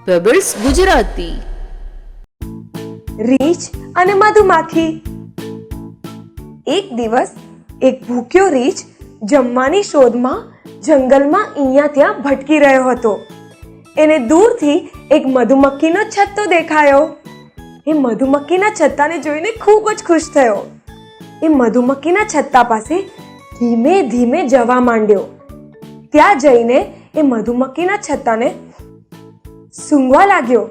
Pebbles Gujarati. રીંછ અને મધુમાખી. એક દિવસ એક ભૂખ્યો રીંછ જમવાની શોધમાં જંગલમાં અહીંયા ત્યાં ભટકી રહ્યો હતો. એને દૂરથી એક મધુમક્ખીનો છત્તો દેખાયો. એ મધુમક્ખીના છત્તાને જોઈને ખૂબ જ ખુશ થયો. એ મધુમક્ખીના છત્તા પાસે ધીમે ધીમે જવા માંડ્યો. ત્યાં જઈને એ મધુમક્ખીના છત્તાને સૂંઘવા લાગ્યો.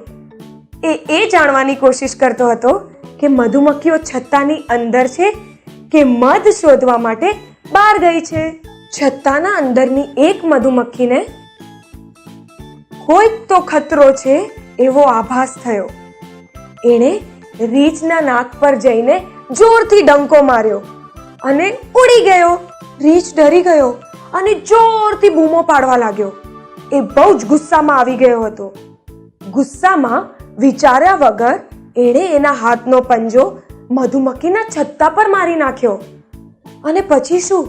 એ જાણવાની કોશિશ કરતો હતો કે મધુમક્ખીઓ છત્તાની અંદર છે કે મધ શોધવા માટે બહાર ગઈ છે. છત્તાના અંદરની એક મધુમક્ખીને કોઈક તો ખતરો છે એવો આભાસ થયો. એણે રીંછના નાક પર જઈને જોરથી ડંકો માર્યો અને ઉડી ગયો. રીંછ ડરી ગયો અને જોરથી બૂમો પાડવા લાગ્યો. એ બહુ જ ગુસ્સામાં આવી ગયો હતો. ગુસ્સામાં વિચાર્યા વગર એણે એના હાથનો પંજો મધુમક્ખીના છત્તા પર મારી નાખ્યો. અને પછી શું?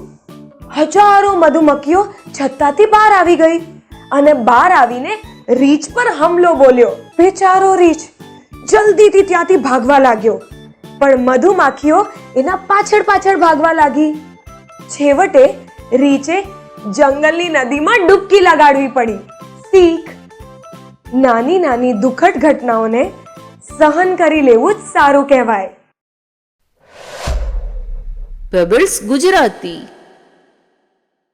હજારો મધુમક્ખીઓ છત્તાથી બહાર આવી ગઈ અને બહાર આવીને રીંછ પર હુમલો બોલ્યો. બેચારો રીંછ જલ્દીથી ત્યાંથી ભાગવા લાગ્યો, પણ મધુમાખીઓ એના પાછળ પાછળ ભાગવા લાગી. છેવટે રીંછે જંગલની નદીમાં ડૂબકી લગાડવી પડી. શીખ: નાની નાની દુઃખદ ઘટનાઓને સહન કરી લેવું જ સારું કહેવાય. પેબલ્સ ગુજરાતી.